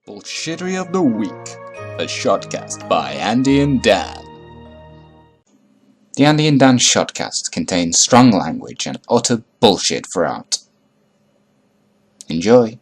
Bullshittery of the Week, a shotcast by Andy and Dan. The Andy and Dan shotcast contains strong language and utter bullshit throughout. Enjoy.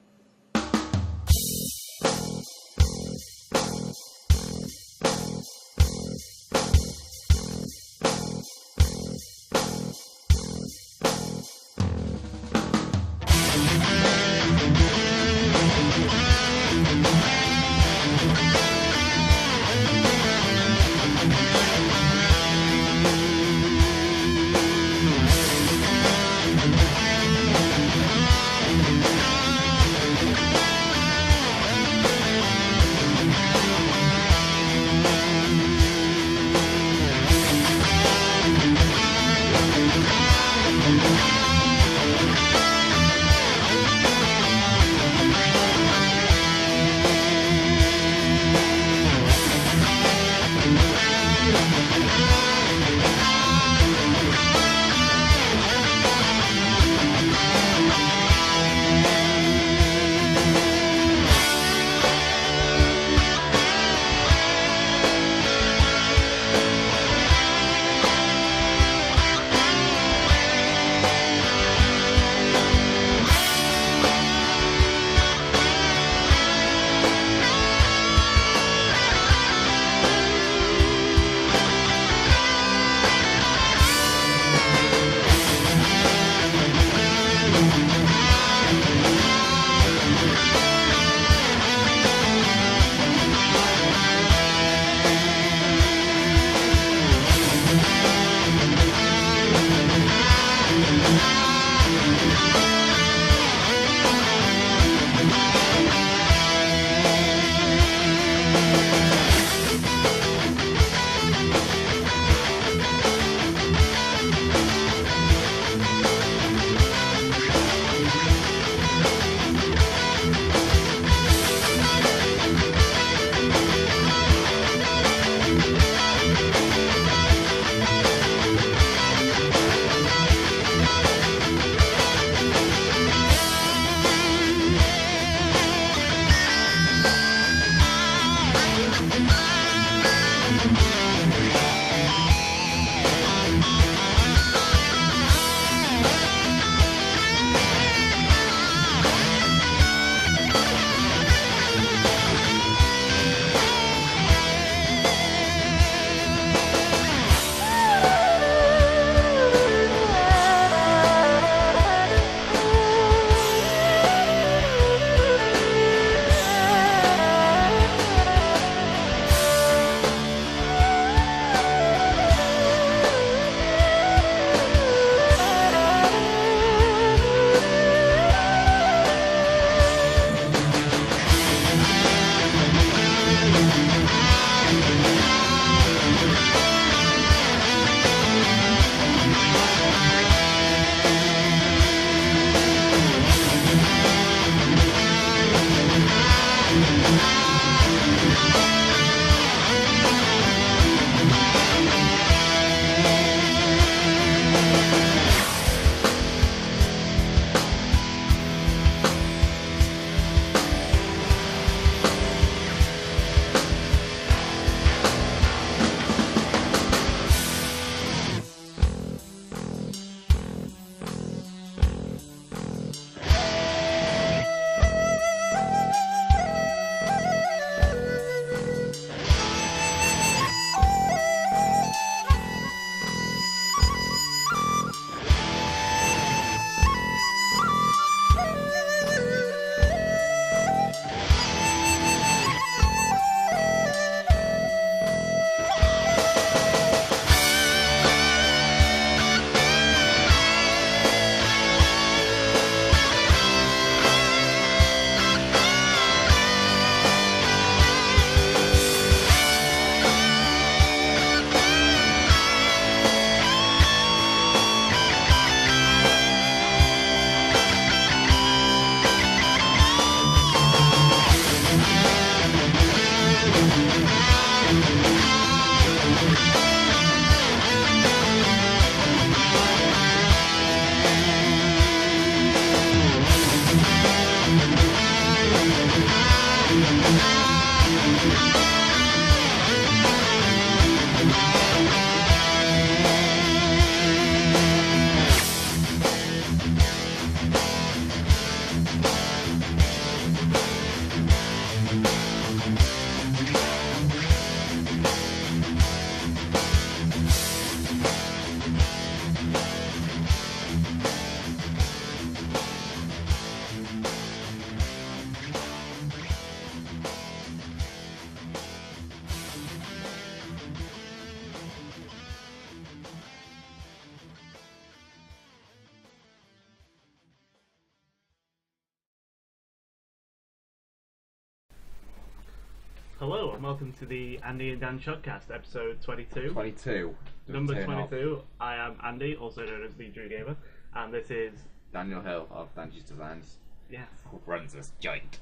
Hello and welcome to the Andy and Dan Shotcast, episode 22. 22. Number 22. I am Andy, also known as the Drew Gamer, and this is Daniel Hill of Danji's Designs. Yes. Who runs this joint.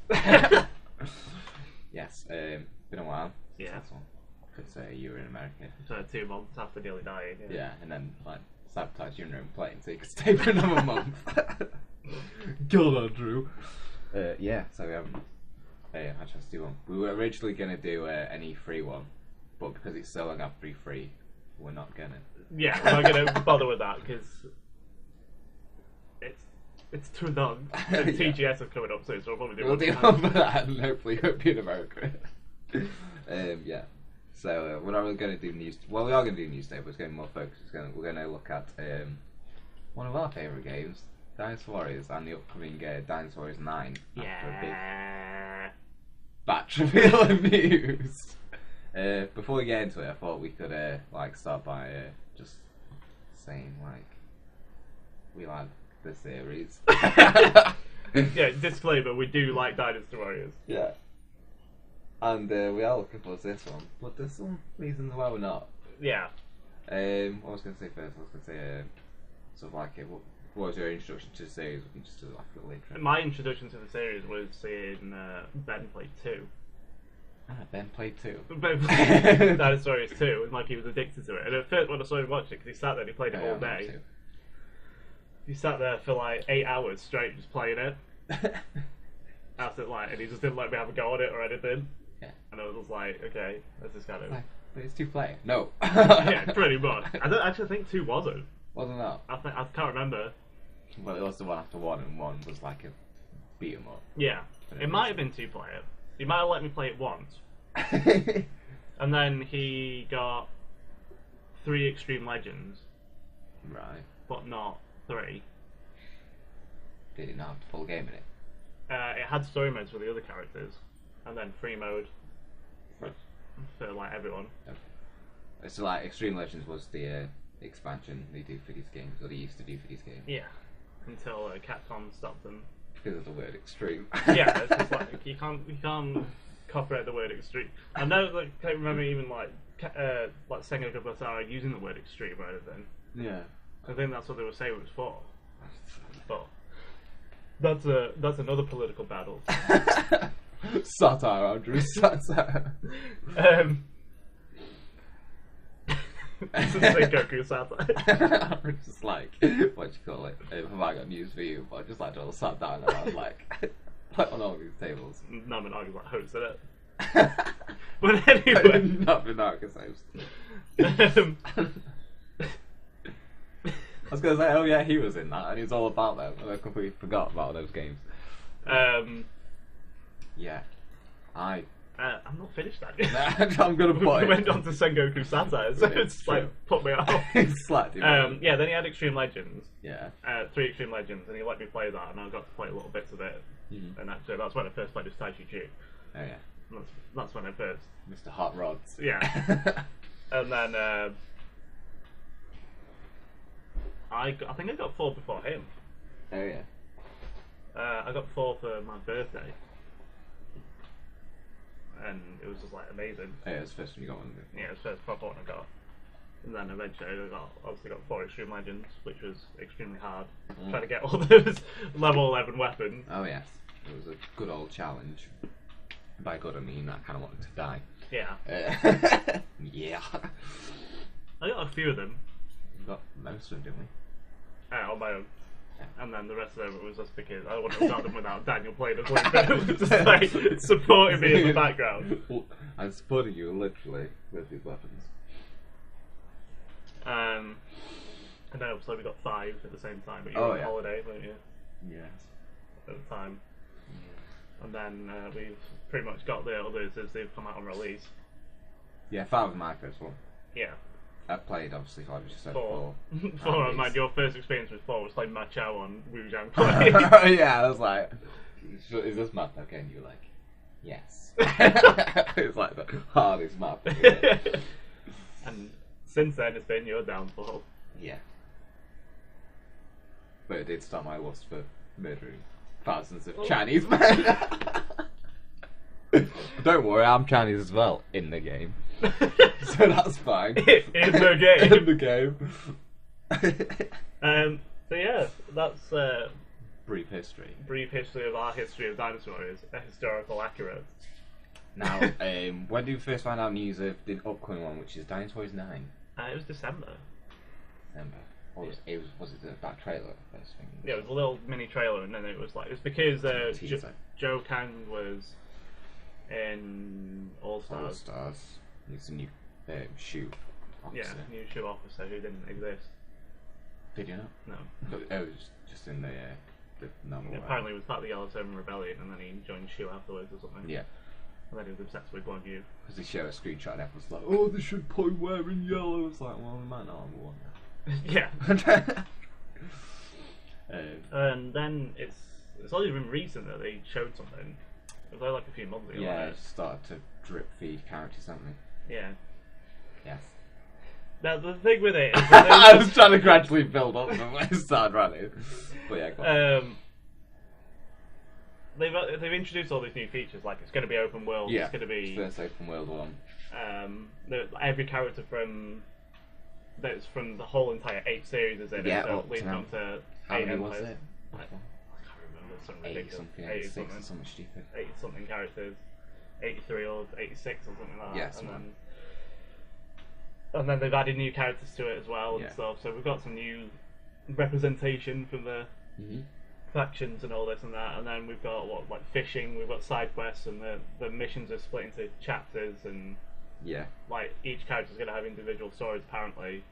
Yes, been a while. Yeah. Because you were in America. So 2 months after nearly dying. Yeah, and then like sabotage your own plane so you could stay for another month. God, on Drew. Yeah, so we haven't. I just do one. We were originally going to do any free one, but because it's so long after free, we're not going to. Yeah, we're not going to bother with that because it's too long. And TGS are coming up soon, so we'll probably do one for that, and hopefully it'll be in America. Yeah. So we're not really going to do news. Well, we are going to do news today, but it's going to be more focused. We're going to look at one of our favourite games, Dynasty Warriors, and the upcoming Dynasty Warriors 9. Yeah. Batch reveal and news. Before we get into it, I thought we could start by just saying we like the series. Yeah, disclaimer: we do like Dynasty Warriors. Yeah. And we are looking forward to this one, but there's some reasons why we're not. Yeah. What I was going to say first, I was going to say sort of what was your introduction to the series? We can just do like a little intro. My introduction to the series was seeing Ben play 2. Ben played 2. Dynasty Warriors 2, and like he was addicted to it. And at first, when I saw him watch it, because he sat there and he played it all day. He sat there for like 8 hours straight, just playing it. That's it, and he just didn't let me have a go at it or anything. Yeah. And I was like, okay, this is kind of. But it's 2 player. No. Yeah, pretty much. I don't actually think 2 wasn't. Wasn't that? I can't remember. Well, it was the one after 1, and 1 was like a beat 'em up. Yeah, it might have been 2 player. He might have let me play it once. And then he got 3 Extreme Legends. Right. But not 3. Did it not have the full game in it? It had story modes for the other characters, and then free mode for everyone. Okay. So Extreme Legends was the expansion they do for these games, or they used to do for these games. Yeah, until Capcom stopped them. Because of the word extreme. Yeah, it's just you can't copyright the word extreme. I know, I can't remember even Sengoku Basara using the word extreme or anything. Yeah. I think that's what they were saying it was for. But that's another political battle. Satire, Andrew. Satire. This is Sengoku satire. I'm just what you call it? Have I got news for you? But I just all sat down around on all these tables. No, I'm not like host, is it? But anyway, not the Narcos host. I was gonna say, oh yeah, he was in that, and he was all about them, and I completely forgot about those games. Yeah, I'm not finished that yet. I'm gonna put We went on to Sengoku satire, so it's put me off. Slapped yeah, then he had Extreme Legends. Yeah. 3 Extreme Legends, and he let me play that, and I got to play little bits of it. Mm-hmm. And actually, that's when I first played as Taichi Chu. Oh yeah. That's when I first. Mr. Hot Rods. Yeah. And then I think I got 4 before him. Oh yeah. I got 4 for my birthday. And it was just amazing. Oh, yeah, it was the first one you got one. Yeah, it was the first proper one I got. And then eventually I obviously got 4 Extreme Legends, which was extremely hard. Trying to get all those level 11 weapons. Oh yes, it was a good old challenge. By good I mean I kind of wanted to die. Yeah. Yeah. I got a few of them. We got most of them, didn't we? On my own. And then the rest of them was just because I wouldn't have done them without Daniel playing as Lupo, just like supporting me in the background. I'm supporting you literally with these weapons. And then obviously we got 5 at the same time, but you were on holiday, weren't you? Yes. At the time. Yeah. And then we've pretty much got the others as they've come out on release. Yeah, 5 was my first one. Yeah. I played, obviously, like we just said 4. before. 4, and man, your first experience with 4 was playing Machao on Wujang Play. Yeah, I was like, is this map okay? And you were like, yes. It's like the hardest map. And since then, it's been your downfall. Yeah. But it did start my lust for murdering thousands of Chinese men. Don't worry, I'm Chinese as well in the game. So that's fine. In the game. In the game. So yeah, that's brief history. Brief history of our history of Dynasty Warriors, a historical accurate. Now, when did you first find out news of the upcoming one, which is Dynasty Warriors 9? It was December. Or was it that trailer? First thing? Yeah, it was a little mini trailer, and then it was because Joe Kang was in All Stars. All Stars. It's a new shoe officer. Yeah, new shoe officer who didn't exist. Did you know? No. But it was just in the normal way. Apparently he was part of the Yellow Turban Rebellion, and then he joined Shu afterwards or something. Yeah. And then he was obsessed with Guan Yu. Because they show a screenshot and everyone's like, oh, they should point wearing yellow. It's like, well, we might not have one. Yeah. And then it's only been recent that they showed something. It was only like a few months ago. Yeah, it started to drip feed characters, something. Yeah. Yes. Now the thing with it is that I was trying to gradually build up when I started running. But yeah, go on. They've introduced all these new features, like it's going to be open world. Yeah, it's going to be first open world one. Every character from the whole entire 8 series is in it, so it leads on to 8 empires. Was it? I can't remember. Some ridiculous. 86 or something stupid. 80 something characters, 83 or 86 or something like that. Yes, and then they've added new characters to it as well and stuff. So we've got some new representation from the factions and all this and that. And then we've got like fishing. We've got side quests, and the missions are split into chapters, and like each character's going to have individual stories. Apparently,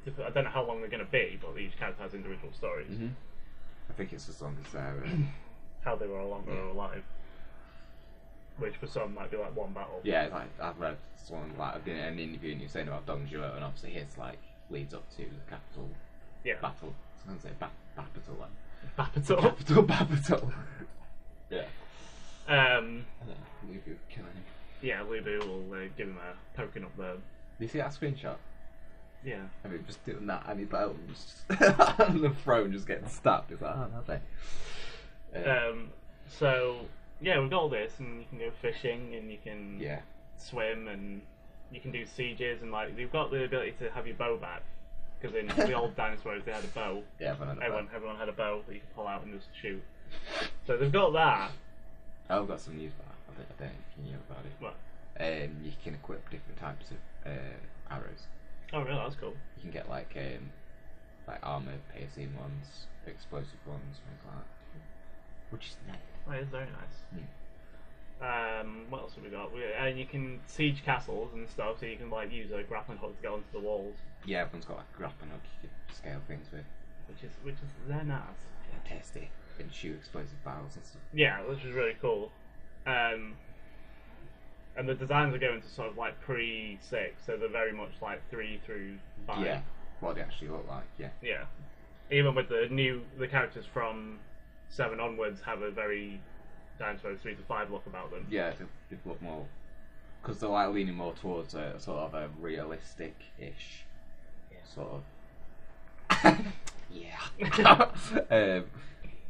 I don't know how long they're going to be, but each character has individual stories. I think it's as long as they're how they were alive. Which for some might be like one battle. Yeah, like I've read someone like I've been in an interview and you're saying about Danji, and obviously his like leads up to the capital battle. I was going to say Bapital. Bapital. Yeah. Lubu killing him. Yeah, Lubu will give him a poking up there. Do you see that screenshot? Yeah. I mean, just doing that, and his bones on the throne just getting stabbed. It's like, oh, nothing. So yeah, we've got all this, and you can go fishing, and you can swim, and you can do sieges, and like you've got the ability to have your bow back. Because in the old Dynasty Warriors they had a bow. Yeah, everyone had a bow that you could pull out and just shoot. So they've got that. I've got some news about it. I don't know if you knew about it. What? You can equip different types of arrows. Oh really? That's cool. You can get like armoured, piercing ones, explosive ones, things like that. Which is nice. Oh, it's very nice. What else have we got? And you can siege castles and stuff, so you can like use a grappling hook to get onto the walls. Yeah, everyone's got like a grappling hook you can scale things with. Which is they're nice. They're tasty. And shoot explosive barrels and stuff. Yeah, which is really cool. And the designs are going to sort of like pre-6, so they're very much like 3 through 5. Yeah, what they actually look like, yeah. Yeah. Even with the characters from 7 onwards have a very Dynasty Warriors 3 to 5 look about them. Yeah, they look more, because they're like leaning more towards a sort of a realistic-ish sort of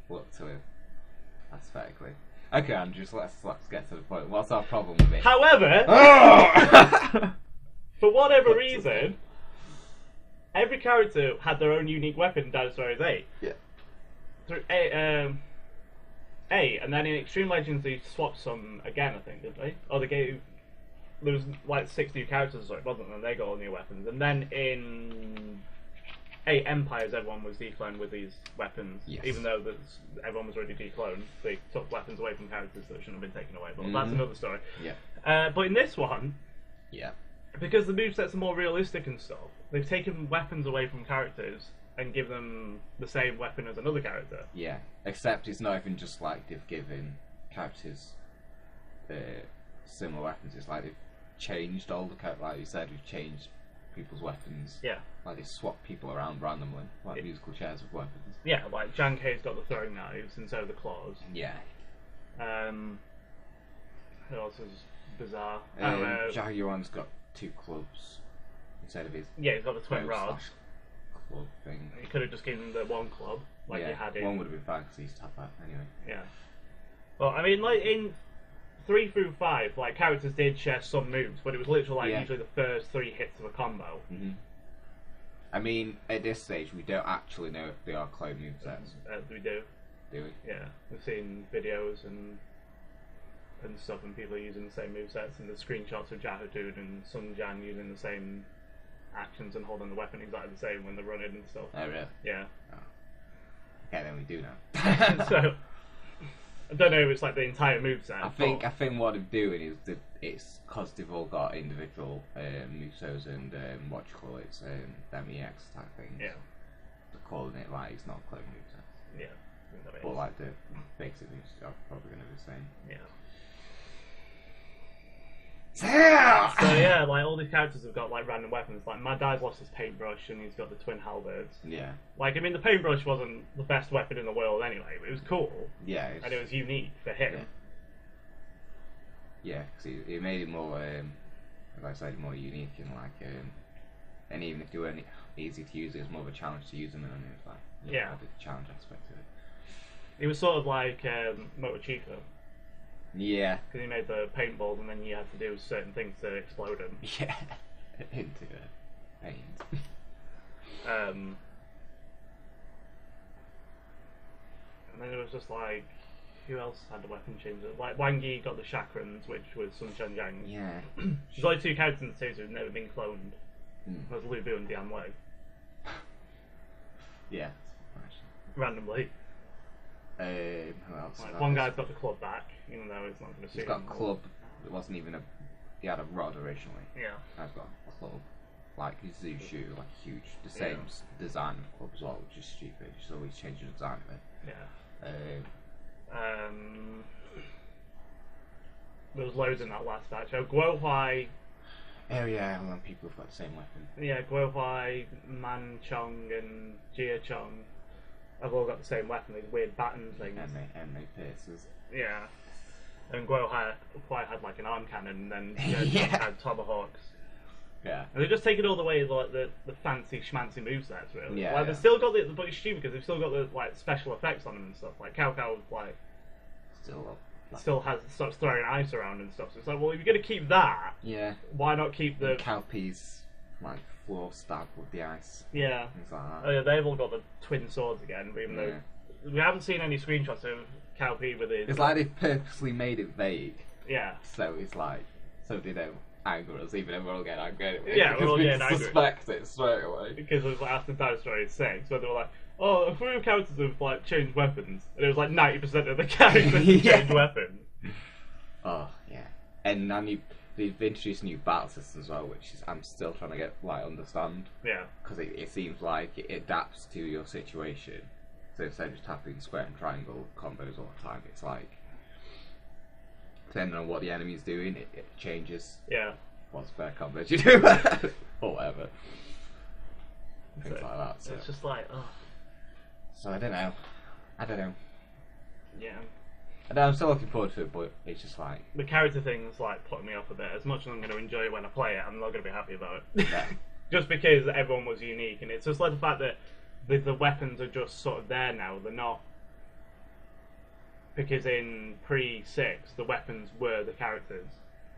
look to it aesthetically. Okay, Andrew, so let's get to the point. What's our problem with it? However, for whatever reason, every character had their own unique weapon in Dynasty Warriors 8. Yeah. Through 8, and then in Extreme Legends they swapped some again, I think, didn't they? Or they gave... There was like 6 new characters or so, wasn't there? And they got all new weapons. And then in Empires, everyone was decloned with these weapons, Yes. even though everyone was already decloned. They took weapons away from characters that shouldn't have been taken away, but that's another story. Yeah. But in this one, Yeah. because the movesets are more realistic and stuff, they've taken weapons away from characters and give them the same weapon as another character. Yeah. Except it's not even just like they've given characters similar weapons. It's like they've changed all the characters. Like you said, we've changed people's weapons. Yeah. Like they swap people around randomly, like musical chairs with weapons. Yeah, like Jankei's got the throwing knives and so have the claws. Yeah. Who else is bizarre? Jaguar's got 2 clubs instead of his. Yeah, he's got the twin rods. Club thing. You could have just given him the one club, like you had in. One would have been fine because he's top that anyway. Yeah. Well, I mean, like in 3 through 5, like characters did share some moves, but it was literally like usually the first 3 hits of a combo. Mm-hmm. I mean, at this stage, we don't actually know if they are clone movesets. We do. Do we? Yeah, we've seen videos and stuff, and people using the same movesets, and the screenshots of Jahodoon and Sun Jan using the same actions and holding the weapon exactly the same when they're running and stuff. Oh, really? Yeah. Oh. Okay, then we do know. So, I don't know if it's like the entire moveset. I think what they're doing is that it's because they've all got individual musos and what you call it, MEX type things. Yeah. They're calling it like it's not clone movesets. Yeah. But like the basic things are probably going to be the same. Yeah. So yeah, like all these characters have got like random weapons. Like Mad Die's lost his paintbrush and he's got the twin halberds. Yeah. Like I mean, the paintbrush wasn't the best weapon in the world anyway, but it was cool. Yeah. And it was unique for him. Yeah, because it made it more, like I said, more unique and like, and even if they weren't easy to use, it was more of a challenge to use them, and it was like the challenge aspect of it. It was sort of like Moto Chico. Yeah. Because he made the paintballs and then you had to do certain things to explode them. Yeah. Into paint. And then it was just like, who else had the weapon changes? Like Wang Yi got the chakrams, which was Sun Shenjiang. Yeah. There's only 2 characters in the series who've never been cloned. There's Lu Bu and Dian Wei. Yeah. Randomly. Who else? Like, one guy's got the club back, even though it's not going to suit He's got him. a club. It wasn't even he had a rod originally. Yeah. I've got a club. Like his Zoo shoe, like huge, the same design of club as well, which is stupid. Just always change the design of it. Yeah. There was loads in that last batch. Oh, Guo Huai. Oh yeah, a lot of people have got the same weapon. Yeah, Guo Huai, Man Chong, and Jia Chong have all got the same weapon. These weird baton things. And they pierces. Yeah. And Guo Huai had like an arm cannon, and then Jia Chong had tomahawks. Yeah. And they've just taken all the way like the fancy schmancy movesets, really. Yeah. Like they've still got but it's stupid because they've still got the like special effects on them and stuff. Like Cao Cao like still starts throwing ice around and stuff. So it's like, well, if you're gonna keep that, why not keep the Cowpea's like floor stab with the ice? Yeah. Things like that. Oh yeah, they've all got the twin swords again, even though we haven't seen any screenshots of Cao Pi with his. It's like they've purposely made it vague. Yeah. So it's like they don't anger us, even if we're all getting angry. Yeah, we're all getting angry. Suspect it straight away. Because it was like after Dynasty 6, where they were like, oh, a few characters have like changed weapons, and it was like 90% of the characters changed weapons. Oh yeah, and now they've introduced new battle systems as well, which I'm still trying to get understand. Yeah. Because it seems like it adapts to your situation. So instead of just tapping square and triangle combos all the time, it's like depending on what the enemy's doing, it changes. Yeah. What's fair combos you do, or whatever. Things like that. So it's just like, oh. So I don't know. Yeah. I'm still looking forward to it, but it's just like the character thing's like putting me off a bit. As much as I'm going to enjoy it when I play it, I'm not going to be happy about it. Yeah. Just because everyone was unique, and it's just like the fact that the weapons are just sort of there now. They're not, because in pre-6 the weapons were the characters.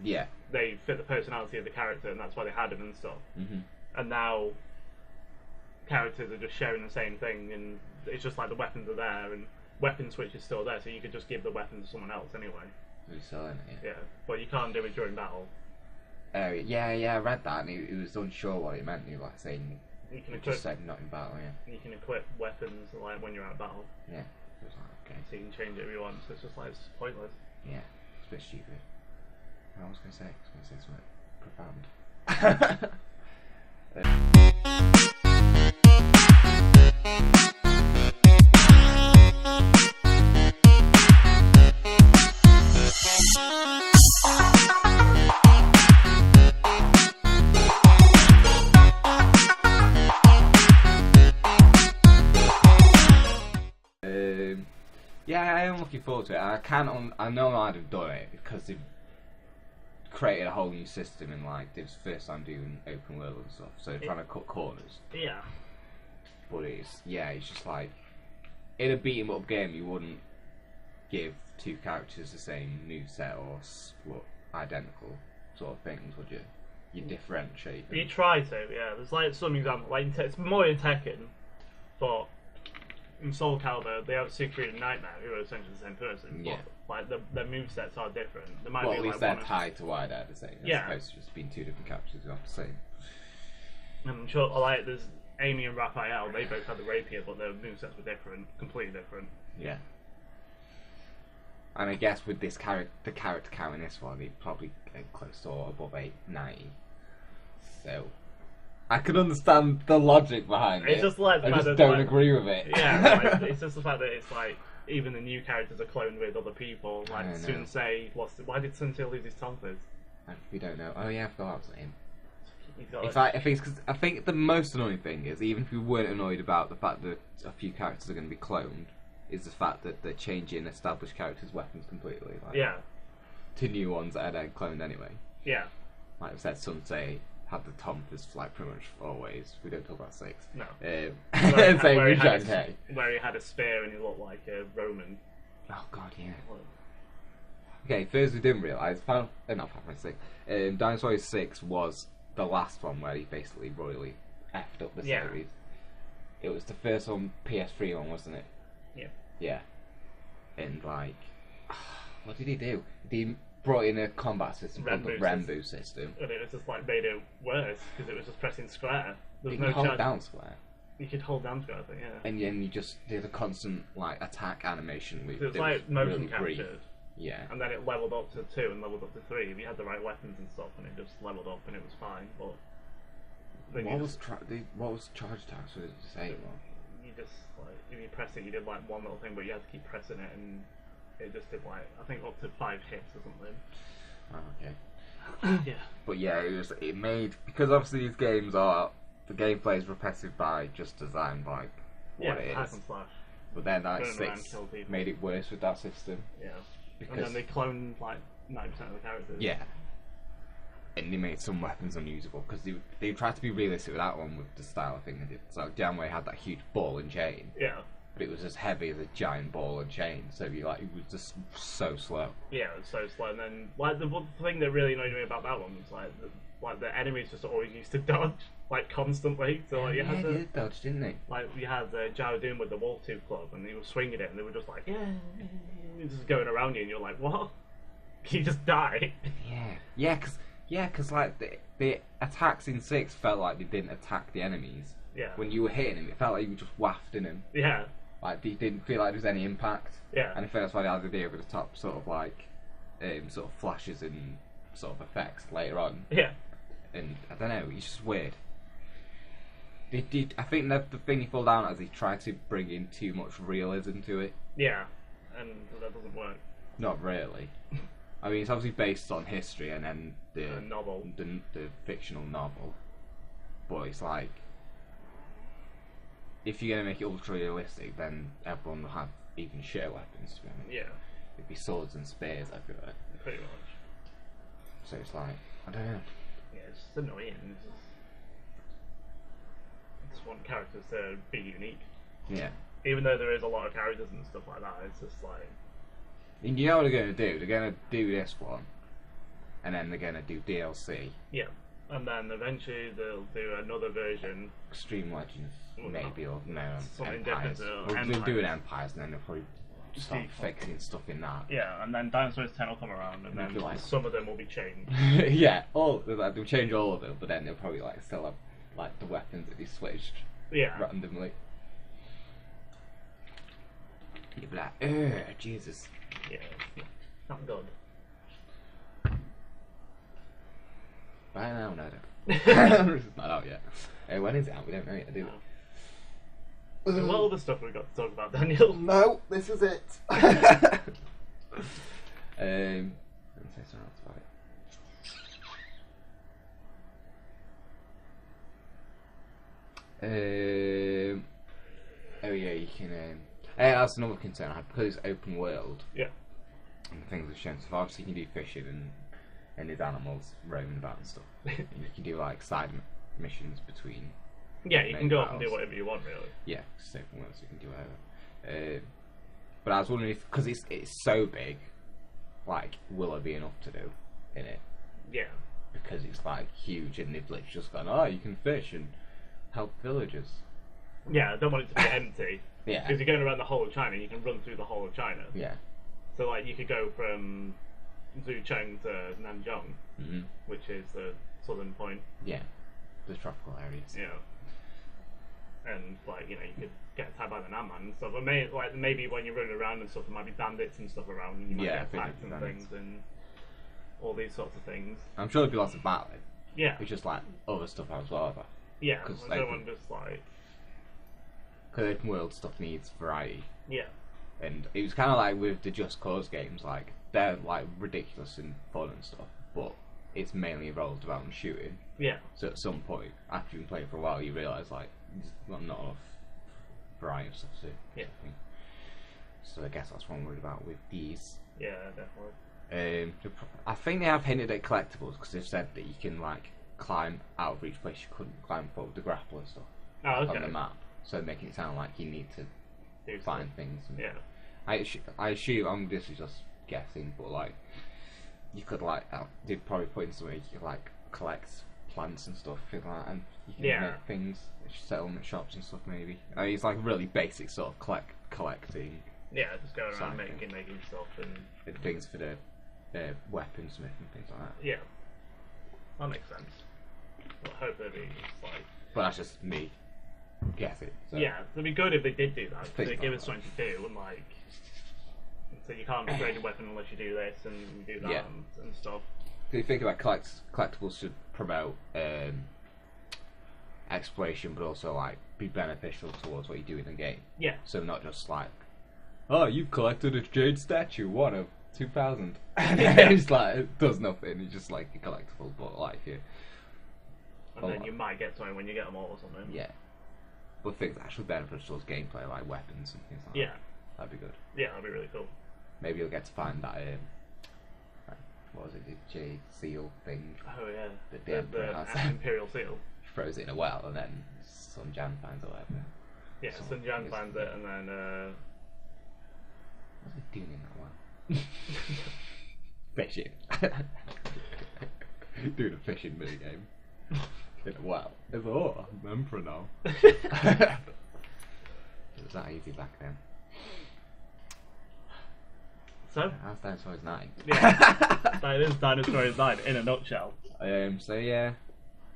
Yeah. They fit the personality of the character, and that's why they had them and stuff. Mm-hmm. And now characters are just sharing the same thing, and it's just like the weapons are there, and weapon switch is still there, so you could just give the weapon to someone else anyway. Yeah, but you can't do it during battle. Yeah, I read that, and he was unsure what it meant. He was like saying You can You equip. just said not in battle, yeah. You can equip weapons like when you're out of battle, Yeah. So it's like, okay. so you can change it if you want. So it's just like it's pointless. Yeah. It's a bit stupid. I was going to say something profound. Yeah, I am looking forward to it. I know I'd have done it because they've created a whole new system and like it's the first time doing open world and stuff, so they're trying to cut corners. Yeah. But it's just like in a beat 'em up game you wouldn't give two characters the same moveset or split identical sort of things, would you? You differentiate them. You try to, yeah. There's like some example, like it's more in Tekken, but in Soul Calibur they have Siegfried and Nightmare who are essentially the same person. Yeah. But like their movesets are different. There might Well, be at least like they're tied to why they're the same. Yeah. As opposed to just being two different characters who have the same. I'm sure, like, there's Amy and Raphael, they both had the rapier, but their movesets were different, completely different. Yeah. And I guess with this the character count in this one, he'd probably get close to or above 890. So I can understand the logic behind it. It's just like the I fact just that, don't like, agree with it. Yeah, like, it's just the fact that it's like even the new characters are cloned with other people. Like I know. Sunsei lost. Why did Sunsei lose his tonsils? We don't know. Oh yeah, I forgot that was him. He's got It's like, I think the most annoying thing is, even if we weren't annoyed about the fact that a few characters are going to be cloned, is the fact that they're changing established characters' weapons completely. Like, yeah, to new ones that are then cloned anyway. yeah, Like I said, Sunsei had the Tomfers like pretty much always. We don't talk about 6. no. Same where, with he had Shanghai. where he had a spear and he looked like a Roman. Oh god, yeah. Okay, first we didn't realise, not Final Fantasy 6, Dynasty Warriors 6 was the last one where he basically royally effed up the Yeah. series. It was the first one, PS3 one, wasn't it? Yeah. Yeah. And like, what did he do? He brought in a combat system called the Renbu system. And it was just like made it worse because it was just pressing square. There You was can no hold charge. down square. You could hold down square, I think, yeah. And then you just did a constant like attack animation with So it was that like motion really brief. captured. Yeah. And then it leveled up to 2 and leveled up to 3 if you had the right weapons and stuff, and it just leveled up and it was fine. But then What was charge attacks? Was it disable? you just like if you press it, you did like one little thing, but you had to keep pressing it, and it just did like I think up to 5 hits or something. Oh, okay. Yeah. But yeah, it made, because obviously these games are, the gameplay is repetitive by just design, like what it hack is. and slash. But then like Turn around, 6 kill people. made it worse with that system. Yeah. Because And then they cloned like 90% of the characters. yeah. And they made some weapons unusable because they tried to be realistic with that one with the style thing they did. So Janway had that huge ball and chain, Yeah. but it was as heavy as a giant ball and chain. So it was just so slow. Yeah, it was so slow. And then like the one thing that really annoyed me about that one was like the enemies just always used to dodge like constantly. So like you Yeah, had they to. did dodge, didn't they? Like you had Jao Doom with the Wolf Tooth Club, and he was swinging it, and they were just like, yeah, just going around you, and you're like, what? You just die. Yeah, because like the attacks in 6 felt like they didn't attack the enemies. Yeah. When you were hitting him, it felt like you were just wafting him. Yeah. Like they didn't feel like there was any impact. Yeah. And I think that's why they had the over the top sort of like sort of flashes and sort of effects later on. Yeah. And I don't know, it's just weird. I think the thing he fell down as he tried to bring in too much realism to it. Yeah. And that doesn't work. Not really. I mean, it's obviously based on history and then the novel, the fictional novel. But it's like, if you're gonna make it ultra realistic, then everyone will have even shitter weapons. To be honest. Yeah. It'd be swords and spears everywhere. Pretty much. So it's like, I don't know. Yeah, it's just annoying. I just want characters to be unique. Yeah. Even though there is a lot of characters and stuff like that, it's just like. And you know what they're gonna do? They're gonna do this one, and then they're gonna do DLC. Yeah. And then eventually they'll do another version. Extreme Legends, Well, maybe, or no, something Empires. different, Well, Empires. they're doing Empires, and then they'll probably start Default. fixing stuff in that. Yeah, and then Dinosaurs 10 will come around, and then Like- some of them will be changed. Yeah, they'll change all of them, but then they'll probably like still have like the weapons that he switched randomly. You'd be like, ugh, Jesus. Yeah, not good. Right now, no, I don't. It's not out yet. When is it out? We don't know yet, do we? So what other stuff we got to talk about, Daniel? No, this is it. Let's say something else about it. Oh yeah, you can. That's another concern I had because it's open world. Yeah. And things have shown. So obviously you can do fishing and there's animals roaming about and stuff. And you can do like side missions between. Yeah, you can go off and do whatever you want, really. Yeah, it's open world, so you can do whatever. But I was wondering if, because it's so big, like, will there be enough to do in it? Yeah. Because it's like huge, and they've literally just gone, oh, you can fish and help villagers. Yeah, I don't want it to be empty. Yeah. Because you're going around the whole of China, you can run through the whole of China. Yeah. So, like, you could go from Zhucheng to Nanjing, which is the southern point. Yeah. The tropical areas. Yeah. And, like, you know, you could get attacked by the Nanman and stuff. But maybe when you're running around and stuff, there might be bandits and stuff around, and you might get attacked and things, and all these sorts of things. I'm sure there'll be lots of battling. Yeah. It's just, like, other stuff as well. Yeah, because someone just, like... Because open world stuff needs variety. Yeah. And it was kind of like with the Just Cause games, like, they're, like, ridiculous and fun and stuff, but it's mainly revolved around shooting. Yeah. So at some point, after you've been playing for a while, you realise, like, there's not enough variety of stuff to do. Yeah. So I guess that's what I'm worried about with these. Yeah, definitely. I think they have hinted at collectibles, because they've said that you can, like, climb out of each place you couldn't climb before with the grapple and stuff on the map. So making it sound like you need to find things. And yeah. I assume, I'm just guessing, but, like, you could, like, they'd probably put in somewhere you could, like, collect plants and stuff, things like that, and you can make things, settlement shops and stuff, maybe. It's like really basic sort of collecting. Yeah, just going around making stuff and things for the weaponsmith and things like that. Yeah, that makes sense. Well, I hope it'll be like. But that's just me guessing. So. Yeah, it'd be good if they did do that. Because they give us something to do, and like, so you can't upgrade your weapon unless you do this and you do that and stuff. If you think about collectibles should promote exploration, but also like be beneficial towards what you do in the game. Yeah. So not just like, oh, you've collected a jade statue, 1 of 2,000. It's like it does nothing. It's just like a collectible, but like you. And then you might get something when you get them all or something. Yeah. But things actually beneficial towards gameplay, like weapons and things like that. Yeah. That'd be good. Yeah, that'd be really cool. Maybe you'll get to find that. What was it, the jade seal thing? Oh yeah, the Imperial seal. Throws it in a well, and then Sun Jan finds it, whatever. Yeah, Sun Jan finds it, and then what's he doing in that well? Fishing. Doing a fishing minigame in a well. Oh, I'm emperor now. It was that easy back then. So? That's Dinosaurs 9. Yeah, that is Dinosaurs 9 in a nutshell. So yeah,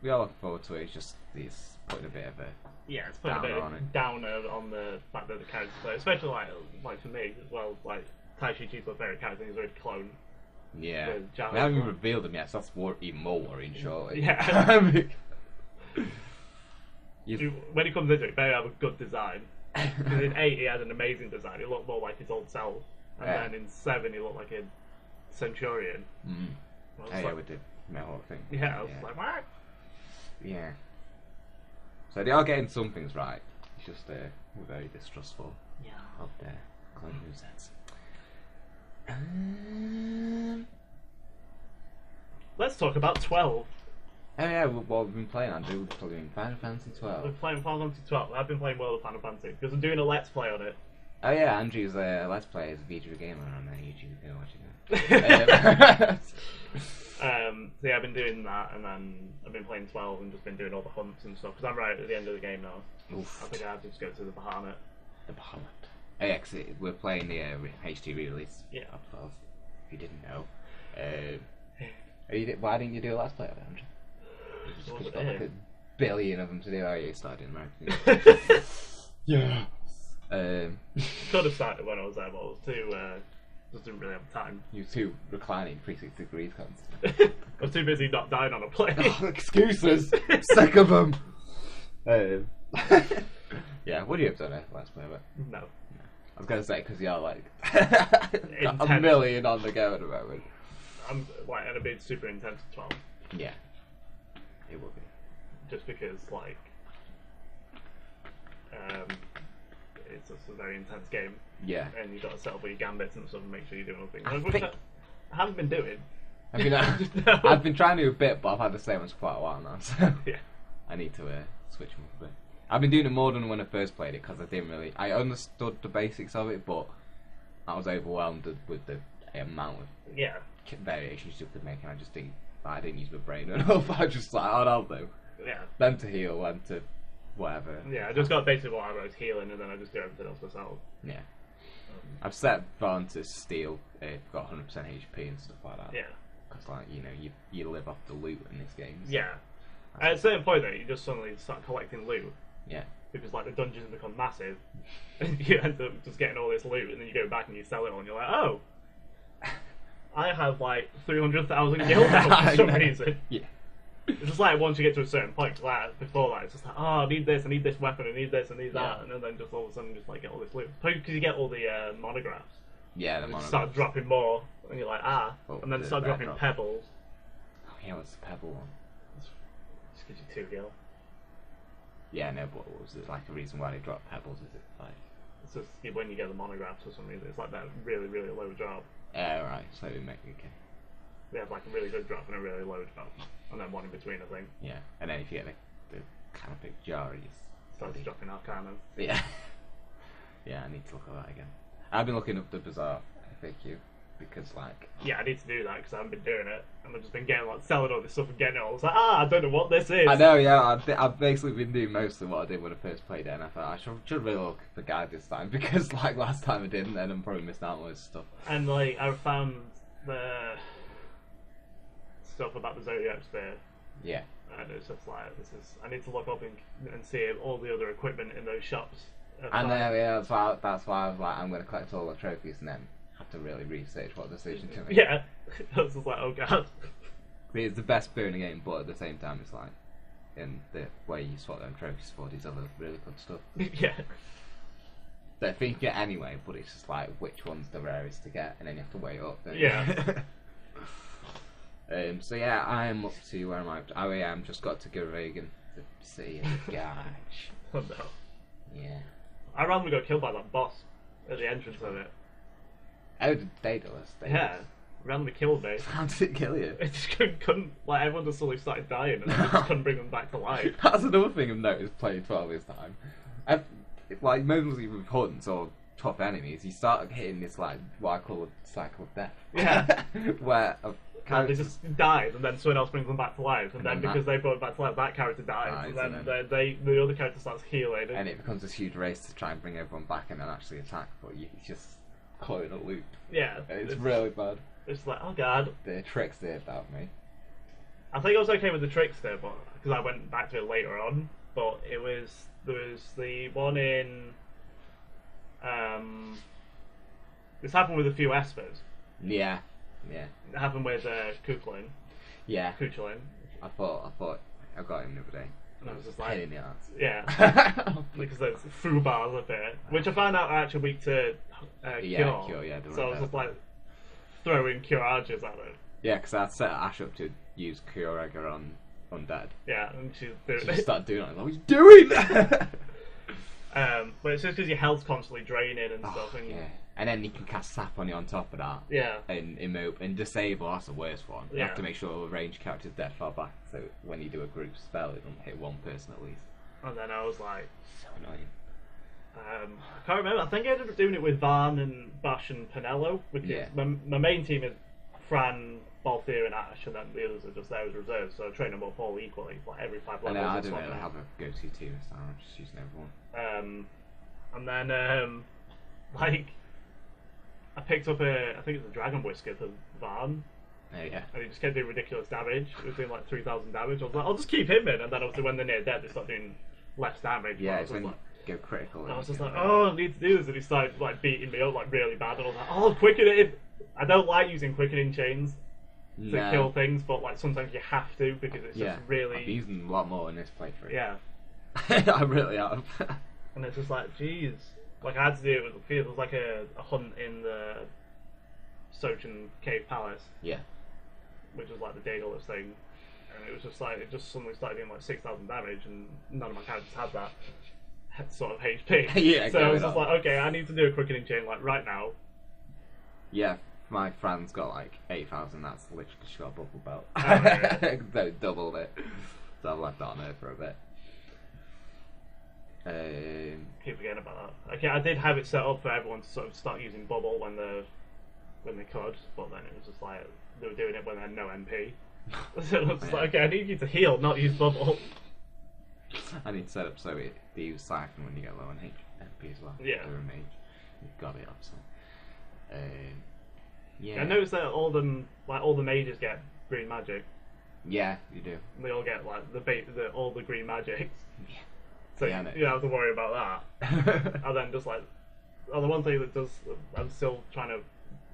we are looking forward to it. It's just it's putting a bit of a it's putting a bit of downer on the fact that the characters play, especially like for me as well. Like Tai Chi Chi's my favourite character. He's already clone. Yeah, we haven't even revealed them yet, so that's even more worrying, surely. Yeah. When he comes into it, better have a good design. Because in 8 he had an amazing design. He looked more like his old self. And then in 7 he looked like a centurion. Yeah, with the metal thing. Yeah, I was like, what? Yeah. So they are getting some things right. It's just we're very distrustful of their clone movesets. Let's talk about 12. Oh yeah, what we've been playing, Andrew, we've been playing Final Fantasy 12. We're playing Final Fantasy 12. I've been playing World of Final Fantasy because I'm doing a Let's Play on it. Oh yeah, Andrew's a Let's Play as a video gamer on YouTube. Go watching it. So yeah, I've been doing that, and then I've been playing 12 and just been doing all the hunts and stuff, because I'm right at the end of the game now. Oof. I think I have to just go to the Bahamut. The Bahamut. Oh yeah, cause we're playing the HD release. Yeah. Of 12, if you didn't know. Why didn't you do a Let's Play of it, Andrew? You just like a billion of them to do. Oh, you started in American. Yeah. Could have started when I was there, but I was too. Just didn't really have time. You too reclining 360 degrees constantly. I was too busy not dying on a plane. Oh, excuses. Sick of them. Yeah, what do you have done last play? No. I was going to say, because you're like got a million on the go at the moment. I'm like, and it'd be super intense at 12. Yeah. It will be. Just because, like, it's just a very intense game. Yeah. And you've got to set up all your gambits and stuff and make sure you're doing all things. I Which I haven't been doing. I mean, I've been trying to do a bit, but I've had the same ones for quite a while now, so yeah. I need to switch them up a bit. I've been doing it more than when I first played it, because I understood the basics of it, but I was overwhelmed with the amount of variations you could make, and I just think I didn't use my brain enough. I just like, oh, I'll do. Yeah. Them to heal, them to whatever. Yeah, I just got basically what I was healing, and then I just do everything else myself. Yeah. I've set Vaughn to steal, got 100% HP and stuff like that. Yeah. Because, like, you know, you live off the loot in this game. So yeah. At a certain point, though, you just suddenly start collecting loot. Yeah. Because, like, the dungeons become massive, and you end up just getting all this loot, and then you go back and you sell it all, and you're like, oh, I have, like, 300,000 gil now for some reason. Yeah. It's just like once you get to a certain point, like before that, it's just like, oh, I need this weapon, I need this, I need that, and then just all of a sudden just like get all this loot. Because you get all the monographs. Yeah, the monographs. Start dropping more, and you're like, and then start dropping pebbles. Oh yeah, what's the pebble one? Just gives you 2 gil. Yeah, no, but was it like a reason why they drop pebbles? Is it like? It's just when you get the monographs for some reason, it's like that really, really low drop. Yeah, right. So we make okay. They have like a really good drop and a really low drop, and then one in between, I think. Yeah, and then if you get the kind of big jar, you starts dropping Arcana. Yeah. Yeah, I need to look at that again. I've been looking up the Bazaar FAQ because, like. Yeah, I need to do that because I haven't been doing it, and I've just been getting like selling all this stuff and getting it all. It's like, I don't know what this is. I know, yeah. I've basically been doing most of what I did when I first played it, and I thought I should really look at the guide this time because, like, last time I didn't, and I'm probably missed out on loads of stuff. And like, I found the stuff about the Zodiac sphere. Yeah. And it's just like, I need to look up and see all the other equipment in those shops. I know, yeah, that's why I was like, I'm going to collect all the trophies and then have to really research what decision to make. Yeah. I was just like, oh god. It's the best spear in the game, but at the same time, it's like, in the way you swap them trophies for these other really good stuff. Yeah. That thing you get anyway, but it's just like, which one's the rarest to get, and then you have to weigh it up. Yeah. So yeah, I'm up to where am I? Oh yeah, I'm just got to go Reagan to see a gosh. Oh no. Yeah. I randomly got killed by that boss at the entrance of it. Oh, did they do us? Yeah. Randomly killed me. How did it kill you? It just couldn't, like, everyone just suddenly started dying and I just couldn't bring them back to life. That's another thing I've noticed playing 12 this time. Like, mostly with hunts or tough enemies, you start hitting this, like, what I call a cycle of death. Yeah. Where they just died, and then someone else brings them back to life, and then because they brought it back to life, that character dies, and then the other character starts healing. And it becomes this huge race to try and bring everyone back and then actually attack, but you just clone a loop. Yeah. It's really bad. It's like, oh god. The trickster about me. I think I was okay with the trickster, but because I went back to it later on, but there was the one in this happened with a few espers. Yeah. Yeah. It happened with Kuchlin. Yeah. Kuchlin. I thought I got him the other day. And I was just like, in the ass. Yeah. Because there's foo bars up here, which I found out are actually weak to cure. Cure, yeah. So I was just like throwing cure archers at it. Yeah, because I set Ash up to use cure Egger on Undead. Yeah, and she's doing it. She started doing it. I was like, what are you doing? But it's just because your health's constantly draining and stuff. And yeah. And then you can cast Sap on you on top of that. Yeah. And Immob and Disable, that's the worst one. You Yeah. have to make sure the range character's dead far back, so when you do a group spell, it doesn't hit one person at least. And then I was like... So annoying. I can't remember. I think I ended up doing it with Van and Bash and Pinello. Because my main team is Fran, Balthier and Ash, and then the others are just there as reserves, so I train them both all equally, like every 5 levels. I don't really have a go-to team this time, I'm just using everyone. And then, like, I picked up I think it's a Dragon Whisker for Van, Oh yeah. And he just kept doing ridiculous damage. It was doing like 3,000 damage. I was like, I'll just keep him in. And then obviously when they're near dead, they start doing less damage. Yeah, I it's was when like, you go critical. I was just like, oh, I need to do this. And he started like beating me up like really bad. And I was like, oh, quickening. I don't like using quickening chains to kill things, but like sometimes you have to because it's just really. I've used them a lot more in this playthrough. Yeah. I really have. And it's just like, jeez. Like I had to do it with there was like a hunt in the Sochan Cave Palace. Yeah. Which was like the Daedalus thing. And it was just like, it just suddenly started doing like 6,000 damage and none of my characters had that sort of HP. Yeah, so I was just like, okay, I need to do a quickening chain like right now. Yeah, my friend's got like 8,000, that's literally just got a bubble belt. Oh, yeah. They doubled it. So I've left it on her for a bit. Keep forgetting about that. Okay, I did have it set up for everyone to sort of start using bubble when they could, but then it was just like they were doing it when they had no MP. So it was like, okay, I need you to heal, not use bubble. I need to set up so it use Siphon when you get low on HP as well. Yeah. Or a mage. You've got it obviously. Yeah. I noticed that all the mages get green magic. Yeah, you do. They all get like all the green magics. Yeah. So Yeah, you don't have to worry about that. And then just like, the one thing that I'm still trying to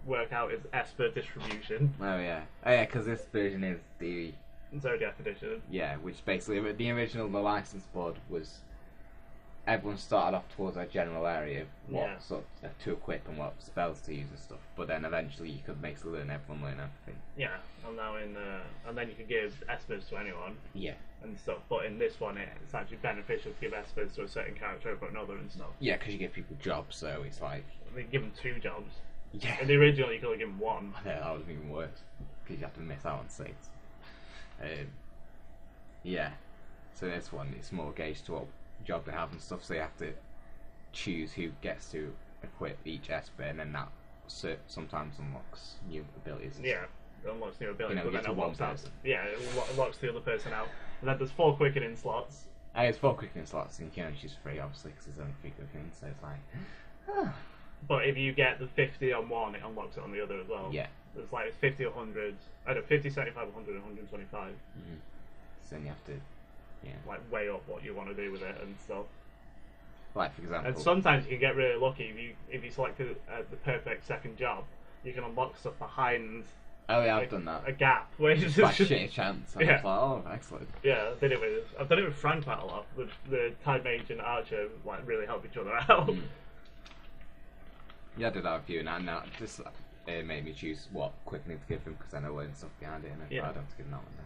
work out is Esper distribution. Oh yeah, because this version is the Zodiac edition. Yeah, which basically the original the license board was everyone started off towards a general area of what sort of to equip and what spells to use and stuff. But then eventually you could basically everyone learn everything. Yeah, and now and then you can give Espers to anyone. Yeah. And stuff, but in this one it's actually beneficial to give Espers to a certain character over another and stuff. Yeah, because you give people jobs, so it's like they give them 2 jobs. Yeah. In the original, you could only give them 1. Yeah, that was even worse because you have to miss out on 6. Yeah. So this one, it's more gauged to what job they have and stuff. So you have to choose who gets to equip each Esper, and then that sometimes unlocks new abilities. Yeah, it unlocks new abilities, but then it one locks out. person. Yeah, it locks the other person out. And then there's 4 quickening slots. And it's 4 quickening slots, and you can only choose 3, obviously, because there's only 3 quickening. So it's like. But if you get the 50 on one, it unlocks it on the other as well. Yeah. It's like 50 or 100. I don't know, 50, 75, 100, and 125. Mm-hmm. So then you have to, like weigh up what you want to do with it and stuff. Like for example. And sometimes you can get really lucky if you select the perfect second job, you can unlock stuff behind. Oh yeah, I've done that. A gap where you just like shit chance. And it's like, oh, excellent. Yeah, I've done it with Frank quite a lot. The Tide Mage and Archer like really help each other out. Mm. Yeah, I did that with you, and now just made me choose what quickening to give him because then I learned stuff behind it, and I don't have to give him that one then.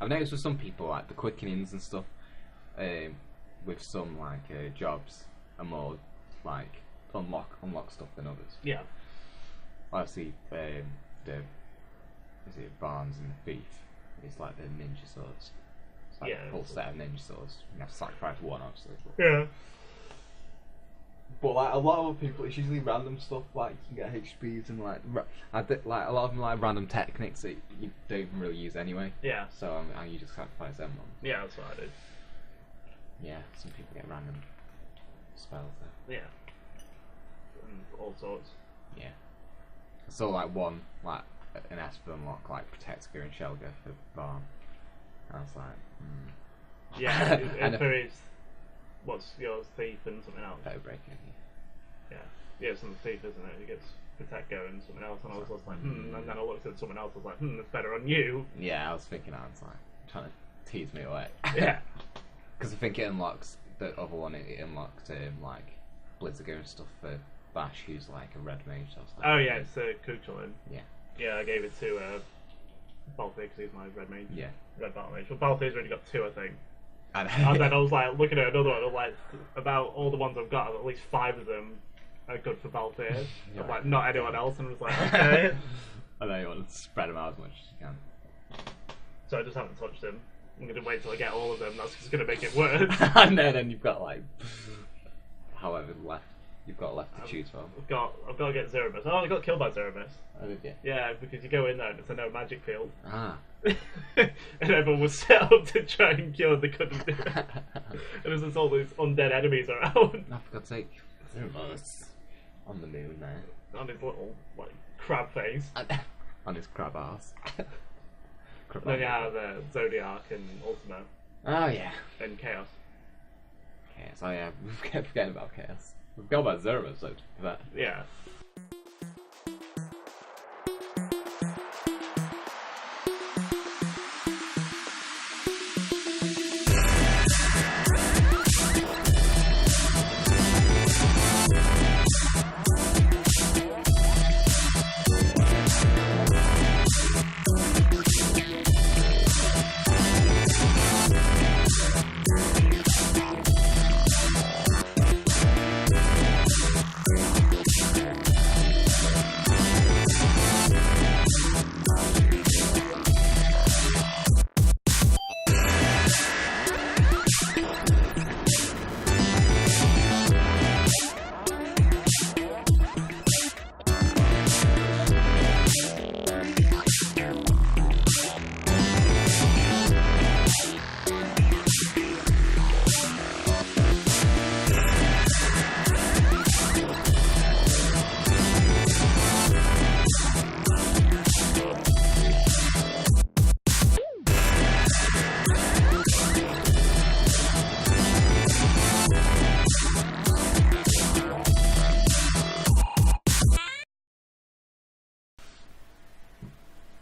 I've noticed with some people like the quickenings and stuff, with some like jobs are more like unlock stuff than others. Yeah. Obviously, is it Barnes and the Thief? It's like the ninja swords. It's like a full set of ninja swords. You have to sacrifice one, obviously. Yeah. But like a lot of people, it's usually random stuff. Like you can get HPs and like like a lot of them like random techniques that you don't even really use anyway. Yeah. So you just sacrifice them ones. Yeah, that's what I did. Yeah, some people get random spells there. Yeah. And all sorts. Yeah. I saw like one like an Esper unlock like Protect Spear and Shelga for Barn. And I was like, Yeah, and for his what's yours, Thief and something else? Bowbreaker. Yeah, it's some Thief, isn't it? He gets Protect Go and something else, and I was just like, and then I looked at someone else, I was like, it's better on you. Yeah, I was thinking, I was like, trying to tease me away. Yeah. Because I think it unlocks, the other one, it unlocked like Blizzard and stuff for Bash, who's like a red mage. So oh yeah, it's Kuchelin. Yeah. Yeah, I gave it to Balthier because he's my red mage. Yeah. Red battle mage. But Balthier's already got 2, I think. And then I was like looking at another one, I was like, about all the ones I've got, at least 5 of them are good for Balthier. Yeah. Like, not anyone else, and I was like, okay. I know you want to spread them out as much as you can. So I just haven't touched them. I'm going to wait till I get all of them, that's just going to make it worse. And then you've got like, however left, you've got left to choose from. I've got to get Zeremis. Oh, I got killed by Zeremis. Oh, did you? Yeah, because you go in there and it's a no magic field. Ah. And everyone was set up to try and kill and they couldn't do it. And there's just all these undead enemies around. Oh, for God's sake. Zeremis on the moon there. On his little, like, crab face. on his crab ass. Then you have Zodiac and Ultima. Oh yeah. And Chaos. Chaos. Oh yeah, we kept forgetting about Chaos. We forgot about Zero, so that. Yeah.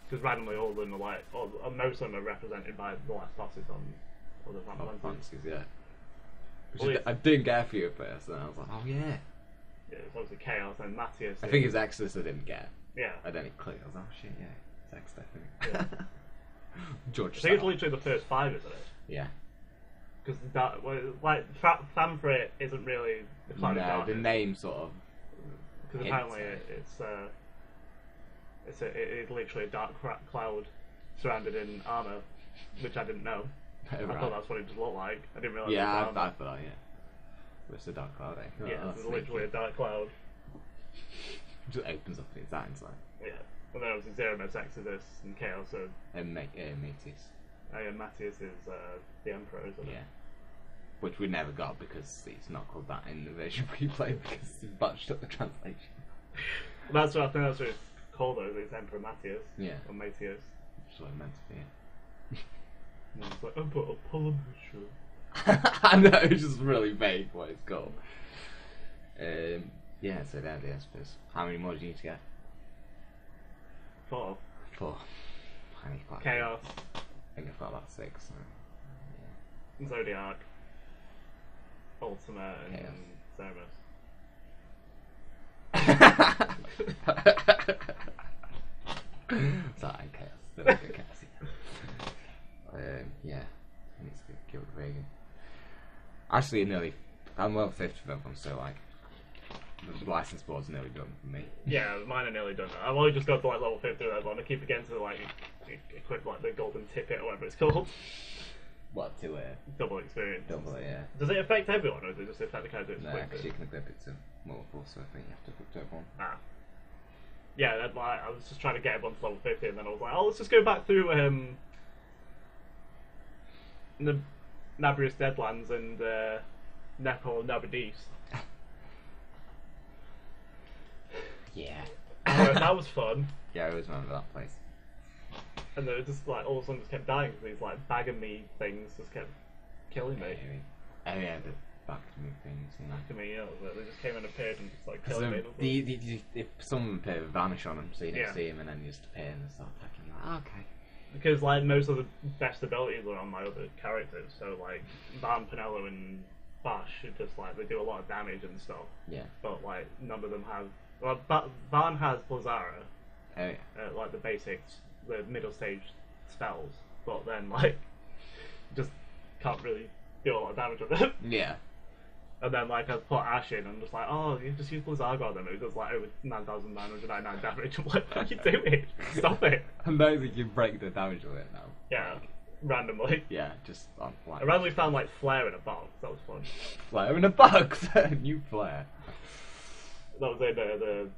Because randomly all of them are like, or most of them are represented by the last bosses on other Final Fantasies. Yeah. Well, I didn't get a few at first, and I was like, oh yeah. Yeah, it's obviously Chaos and Matthias. I think it's Exodus I didn't get. Yeah. I then it clicked. I was like, oh shit, yeah, it's Exodus. Yeah. George. I think it's literally the first 5, isn't it? Yeah. Because like Famfrit isn't really the cloud of darkness. The name sort of. Because apparently it is literally a dark cloud surrounded in armor, which I didn't know. Right. I thought that's what it just looked like. I didn't realize. Yeah, it was I thought, yeah. It's a dark cloud, eh? Yeah, it's literally a dark cloud. It just opens up its eyes, like. Yeah. And then obviously Zeromos, Exodus, and Chaos are... And Métis. Oh yeah, Matthias is the Emperor, isn't it? Yeah. Which we never got because it's not called that in the version we played because it's botched up the translation. That's what I think that's what it's called though, it's Emperor Matthias. Yeah. Or Matthias. That's what I meant to be. And it's like, Emperor Polymusha. I know, it's just really vague what it's called. Yeah, so there it is, I suppose. How many more do you need to get? 4. 4. I need quite Chaos. I think I've got about 6. So, yeah. Zodiac. Ultima and Chaos. Zeromos. Sorry, Chaos. Still a good Chaos. Yeah. I need to give it a rating. Actually, I'm well 50 of them, so like, the license board's nearly done for me. Yeah, mine are nearly done. I've only just got to like level 50 of that one. I keep getting to like equip like the golden ticket or whatever it's called. What, to Double experience. double it, yeah. Does it affect everyone or does it just affect the characters? No, because you can equip it to multiple, so I think you have to equip to everyone. Ah. Yeah, that, like, I was just trying to get everyone to level 50 and then I was like, oh, let's just go back through the Nabrius Deadlands and Nepal Nabadis. Yeah. That was fun. Yeah, I always remember that place. And then it just like all of a sudden just kept dying because these like bag of me things just kept killing me. Oh yeah, the back to me things. Yeah. Back of me, yeah, they just came and appeared and just like killing me. If someone appeared, vanish on them, so you don't Yeah. see him, and then you just appear and they start attacking you. Like, oh, okay. Because like most of the best abilities are on my other characters, so like Van, Pinello, and Bash, it just like they do a lot of damage and stuff. Yeah. But like none of them have. Well, Van has Blazara, Oh yeah. like the basics, the middle stage spells, but then like just can't really do a lot of damage with them. Yeah. And then like I put Ash in, and I'm just like, oh, you just use Blazarga on them. It does like over 9,999 damage. I'm like, what are you doing? Stop it. And those you break the damage with it now. Yeah, randomly. Yeah, just on like. I randomly found like Flare in a box. That was fun. Flare in a box. New Flare. That was in the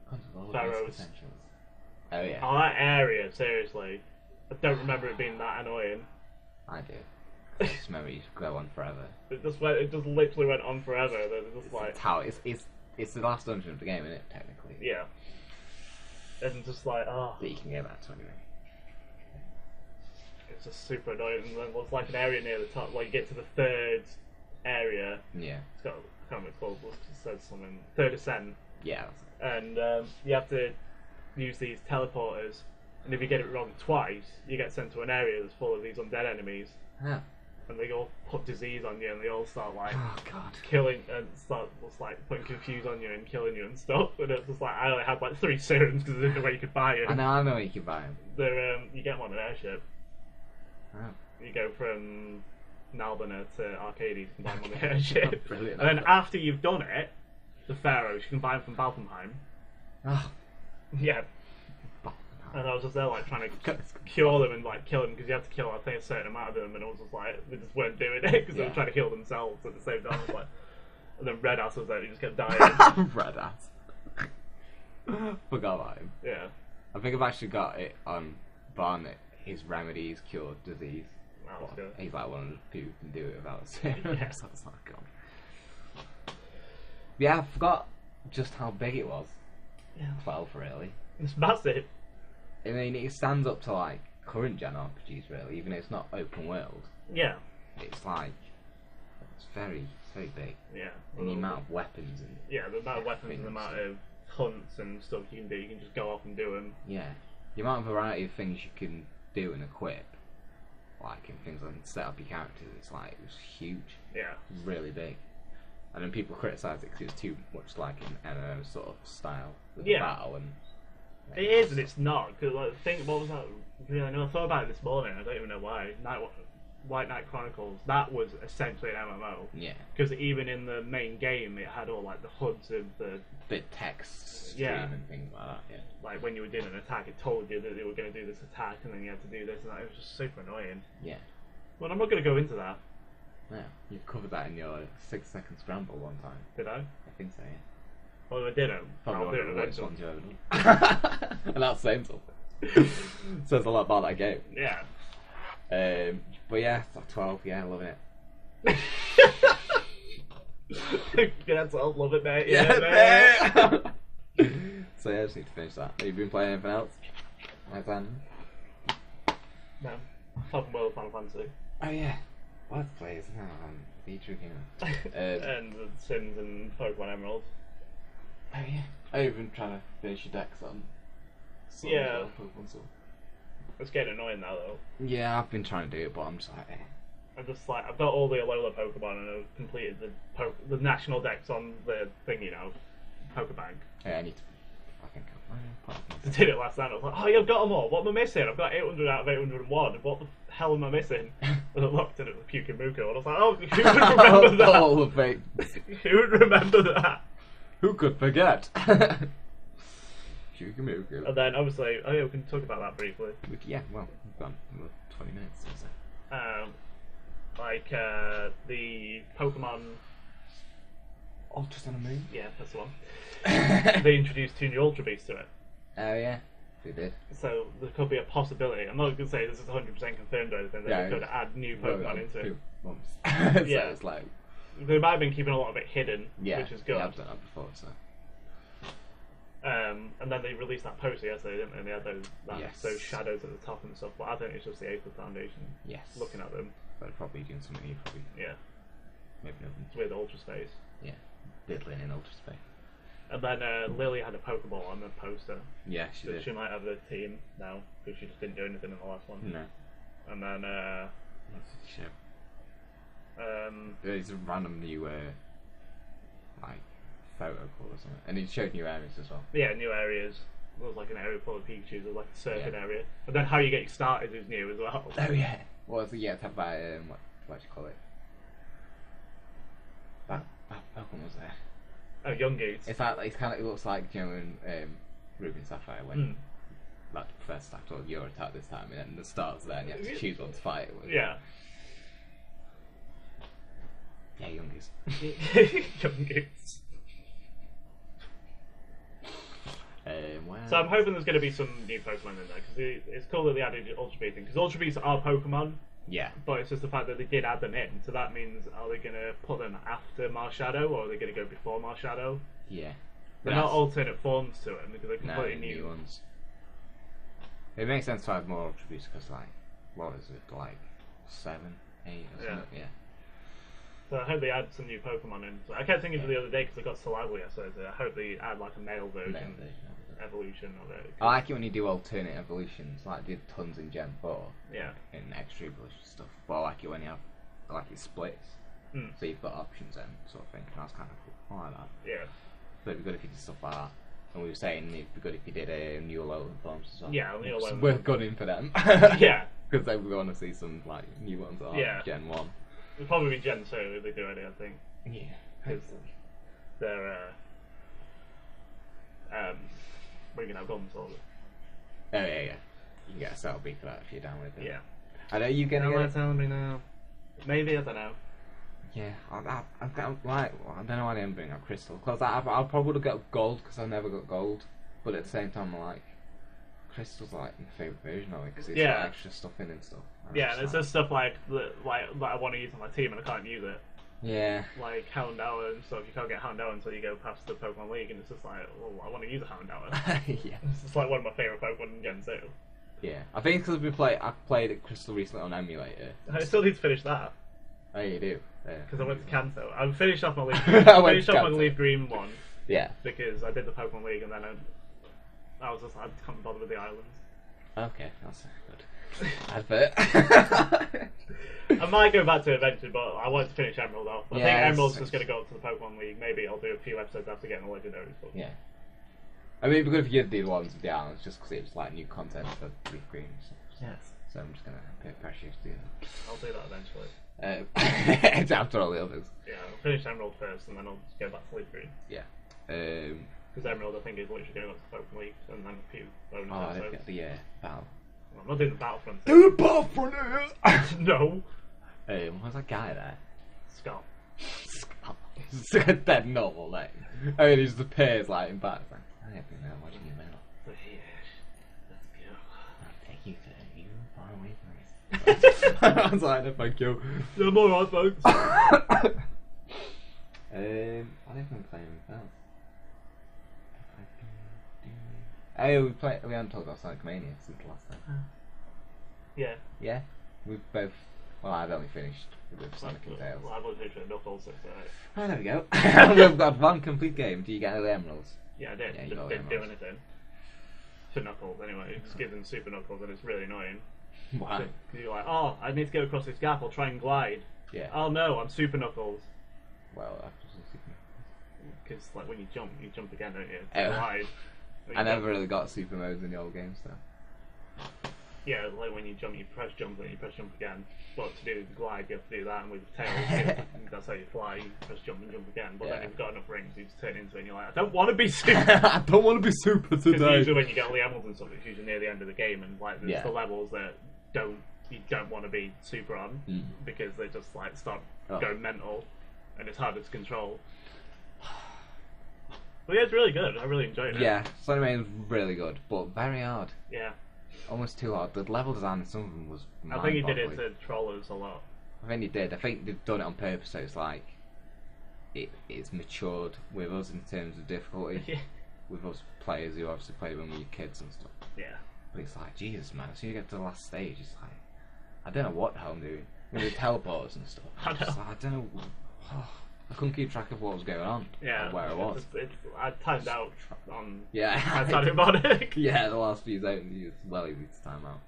Pharaoh's. Oh yeah. Oh, that area, seriously. I don't remember it being that annoying. I do. I just remember it used to go on forever. It just literally went on forever. Then it just It's like how it's the last dungeon of the game, isn't it? Technically. yeah. and just like, oh, That you can get back to anyway. it's just super annoying. And then there's like an area near the top, like you get to the third area. Yeah. It's got, I can't remember what it's called. It says something. Third ascent. Yeah. And you have to use these teleporters, and if you get it wrong twice, you get sent to an area that's full of these undead enemies, Huh. and they all put disease on you, and they all start like Oh god. killing and start just like putting confuse on you and killing you and stuff. And it's just like I only had like 3 serums because there's no way you could buy it. I know you can buy them. They're you get them on an airship. Oh. You go from Nalbana to Arcades, you can buy them on the airship. Brilliant. And then after you've done it, the Pharaohs, you can buy them from Balfenheim. Oh. Yeah. And I was just there like trying to cure them and like kill them because you have to kill I think a certain amount of them, and I was just like they just weren't doing it because they were trying to heal themselves at the same time. I was like, and then Red Ass was there, and he just kept dying. Red Ass. Forgot about him. Yeah. I think I've actually got it on Barnet. His remedies cure disease. That was good. He's like one of the people who can do it without serum. Yeah. So it's like God. Yeah, I forgot just how big it was. Yeah. 12 really. It's massive. I mean, it stands up to like current gen RPGs really, even though it's not open world. Yeah. It's like it's very big. Yeah. And the amount of weapons and Yeah, the amount of weapons and the amount of hunts and stuff you can do, you can just go off and do them. yeah, the amount of variety of things you can do and equip, like in things like set up your characters, it was huge. Yeah. Really big. And then people criticise it because it's too much like an MMO sort of style with Yeah. battle and. It is and it's not, because like, think, what was that? Really, I thought about it this morning, I don't even know why. White Knight Chronicles, that was essentially an MMO. Yeah. Because even in the main game, it had all like the HUDs of the Bit text stream Yeah. and things like that, yeah. like when you were doing an attack, it told you that they were going to do this attack, and then you had to do this, and that. It was just super annoying. Yeah. Well, I'm not going to go into that, Yeah. You've covered that in your 6-second scramble one time. did I? I think so, yeah. Well, I didn't. Probably I'll one do of it the worst eventually. ones you've ever done. And that's saying something. Says a lot about that game. Yeah. But yeah, 12, yeah, loving it. Yeah, so I'll love it, mate. Yeah, so yeah, I just need to finish that. Have you been playing anything else? No. Top and World Final Fantasy. Oh yeah, let's play, isn't it? Feature game. And the Sims and Pokemon Emerald. Oh yeah. I've been trying to finish your decks on. Sun as Yeah. well, Pokemon Sun. It's getting annoying now, though. Yeah, I've been trying to do it, but I'm just like, I'm just like, I've got all the Alola Pokemon and I've completed the national decks on the thingy now, Pokebank. hey, I need to fucking go. I did it last night. I was like, oh yeah, I've got them all. What am I missing? I've got 800 out of 801. What the hell am I missing? And I looked and it was Pyukumuku. And I was like, oh, who would remember that? All the fake. Who would remember that? Who could forget? Pyukumuku. And then obviously, oh yeah, we can talk about that briefly. Yeah, well, we've got another 20 minutes or so. The Pokemon. Ultra Sun and Moon? Yeah, that's the one. They introduced 2 new Ultra Beasts to it. Oh yeah, they did. So there could be a possibility. I'm not going to say this is 100% confirmed or anything. That they could add new Pokemon into it. 2 months. So Yeah. it's like, They might have been keeping a lot of it hidden, yeah, which is good. Yeah, I've done that before, so. And then they released that poster yesterday, didn't they? And they had Yes. those shadows at the top and stuff. But I think it's just the April Foundation Yes. looking at them. They're probably doing something new, probably. Yeah, Maybe nothing. with Ultra Space. Yeah. Diddling in Ultra Space. And then Lily had a Pokeball on the poster. Yeah, she So did. she might have the team now, because she just didn't do anything in the last one. No. And then, That's a show. There's a random new, like, photo call or something. And it showed new areas as well. yeah, new areas. There was like an area full of Pikachu, there was like a surfing Yeah. area. And then how you get started is new as well. Oh yeah. What was it? Yeah, talk about what do you call it? That Pokemon was there. Oh, Young Gates. It's like it looks like, you know, in Ruby and Sapphire when like first attack or your attack this time, and then the start's there and you have to choose one to fight it with. Yeah. Yeah, Youngies. Young Gates. Wow. So I'm hoping there's going to be some new Pokemon in there, because it's cool that they added Ultra Beast in, because Ultra Beasts are Pokemon, Yeah. but it's just the fact that they did add them in, so that means, are they going to put them after Marshadow, or are they going to go before Marshadow? Yeah. They're not alternate forms to them, because they're No, completely new ones. It makes sense to have more attributes because, like, what is it, like 7, 8 or something? Yeah. So I hope they add some new Pokemon in. So I kept thinking the other day because I got Saliva yesterday. So I hope they add like a male version, evolution of it. I like it when you do alternate evolutions, like did tons in Gen 4. Yeah. In extra evolution stuff. But I like it when you have, like it splits. So you've got options then, sort of thing. That's kind of cool. I like that. Yeah. But it'd be good if you did stuff like that. And we were saying it'd be good if you did new Alolan forms as well. Yeah, new Alolan. We're gunning for them. Yeah. Because then we want to see some like new ones on Gen 1. It'll probably be Gen 2 if they do any, I think. Yeah. Because they're bringing out guns all the... Oh yeah. You can get a Cell B for that if you're down with it. Yeah. I know you gonna get it. Telling me now. Maybe, I don't know. Yeah, I don't know why they didn't bring out Crystal. Because I'll probably get Gold because I never got Gold. But at the same time, I'm like, Crystal's like my favourite version of it because it's got extra stuff in and stuff. Yeah, and it's just stuff like that I want to use on my team and I can't use it. Yeah. Like Houndour and stuff. You can't get Houndour until you go past the Pokemon League, and it's just like, well, I want to use a Houndour. Yeah. It's just like one of my favourite Pokemon in Gen 2. Yeah. I think because I played it Crystal recently on emulator. I still need to finish that. Oh, you do? Because I went to Kanto. I finished off my Leaf Green. I finished off my Leaf Green one. Yeah. Because I did the Pokemon League and then I was just, I can't bother with the islands. Okay, that's good. Advert. I might go back to it eventually, but I want to finish Emerald off. I think Emerald's just going to go up to the Pokemon League. Maybe I'll do a few episodes after getting the legendaries. But... Yeah. I mean, it'd be good if you did the ones with the islands, just because it was like new content for Leaf Green. Yes. So I'm just going to put pressure to do that. I'll do that eventually. After all the others. Yeah, I'll finish Emerald first and then I'll just go back to Leaf Green. Yeah. Because Emerald, I think, is literally going up to the Pokemon League and then a few bonus I episodes. don't get the battle. Well, I'm not doing the Battlefront. Do the Battlefront! No! What's that guy there? Scott. Scott. It's a dead normal name. I mean, he just appears like in back. Like, I have been there watching you, man. But yes, let's go. I'll take you to you far away from us. I was like, no, thank you. No more alright, folks. I don't think we're playing with that. Oh, we haven't talked about Sonic Mania since the last time. Yeah. Yeah? We've both... Well, I've only finished with Sonic and Tails. Well, I've only finished with Knuckles, so Oh, there we go. We've got one complete game. Do you get any emeralds? yeah, I did. Yeah, you Just got didn't the do anything. For Knuckles, anyway. Just give them Super Knuckles, and it's really annoying. Why? Because you're like, oh, I need to go across this gap, I'll try and glide. Yeah. Oh no, I'm Super Knuckles. Well, after Because, like, when you jump again, don't you? Oh. Glide. I never really got super modes in the old games, though. Yeah, like when you jump, you press jump, and you press jump again. But to do the glide, you have to do that, and with tails, that's how you fly. You press jump and jump again. But then if you've got enough rings, you just turn into it, and you're like, I don't want to be super. I don't want to be super Because today. usually when you get all the emeralds and stuff, it's usually near the end of the game, and like there's the levels that you don't want to be super on because they just like start going mental, and it's harder to control. But yeah, it's really good. I really enjoyed it. Yeah, Sonic Mania was really good, but very hard. Yeah. Almost too hard. The level design in some of them was I think he did it to troll us a lot. I think he did. I think they've done it on purpose, so it's like it's matured with us in terms of difficulty. Yeah. With us players who obviously play when we were kids and stuff. Yeah. But it's like, Jesus, man, as soon as you get to the last stage, it's like, I don't know what the hell I'm doing. With the teleports and stuff. I know. I don't know. I couldn't keep track of what was going on. Yeah. Or where I was. I timed out on. Yeah. I started Bionic. Yeah, the last few zones, it's well easy to time out.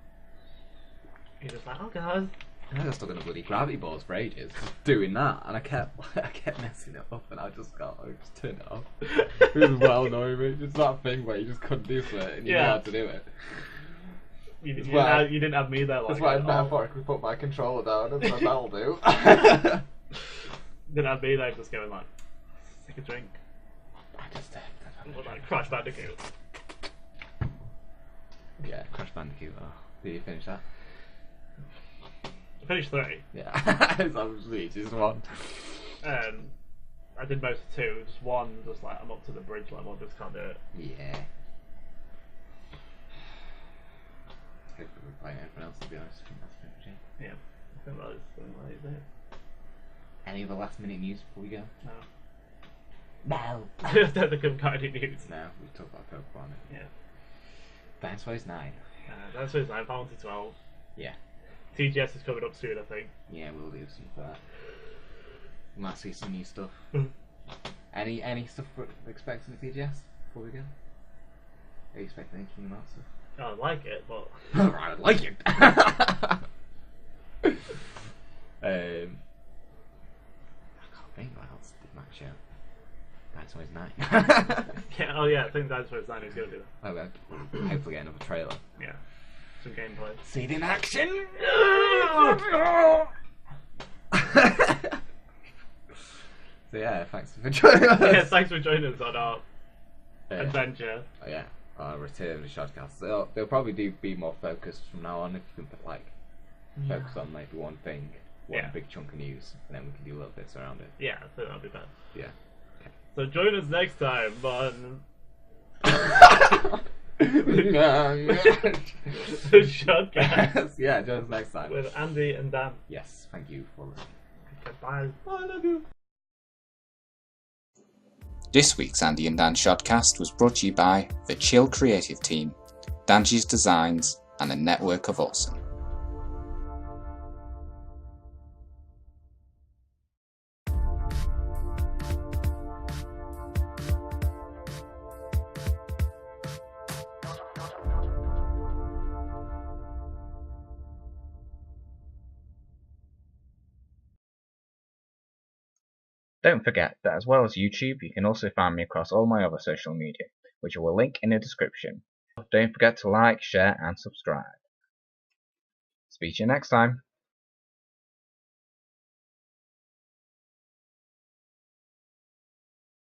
You're just like, oh god. I was stuck on a bloody gravity balls for ages, just doing that, and I kept messing it up, and I just turned it off. It was well annoying me. It's that thing where you just couldn't do it, and you knew how to do it. You didn't have me there. Like, that's why I metaphorically put my controller down, and so that'll do. Didn't have me there, just going like, take a drink. I just like Crash Bandicoot. Yeah, Crash Bandicoot. Oh, did you finish that? I finished 3. Yeah, it's obviously just 1. I did most of 2. Just 1, just like I'm up to the bridge level, just can't do it. Yeah. Hopefully we're playing everyone else, to be honest. I think that's pretty much it. Yeah, I think that is it. Any other last minute news before we go? No. No. I don't think I've got any news. No, we talked about Pokemon. Yeah. Dynasty Warriors 9. That's what it's like. Down to 12. Yeah. TGS is coming up soon, I think. Yeah, we'll do some for that. We might see some new stuff. Any stuff we're expecting at TGS before we go? Are you expecting any Kingdom Hearts stuff? I like it, but I like it. I can't think what else did Max show. Dynasty Warriors 9. yeah, oh yeah, I think Dynasty Warriors 9 is going to do that. Okay. Hopefully get another trailer. Yeah, some gameplay. See it in action. So yeah, thanks for joining us. Yeah, thanks for joining us on our adventure. Oh yeah, our return of the shotcast. They'll probably be more focused from now on. If you can put focus on maybe one thing, one big chunk of news, and then we can do little bits around it. Yeah, I think that'll be best. Yeah. Okay. So join us next time on the shotcast. Yeah, join us next time with Andy and Dan. Yes, thank you for listening. Okay, bye. I love you. This week's Andy and Dan Shotcast was brought to you by the Chill Creative Team, Danji's Designs, and a network of awesome. Don't forget that as well as YouTube, you can also find me across all my other social media, which I will link in the description. Don't forget to like, share and subscribe. Speak to you next time.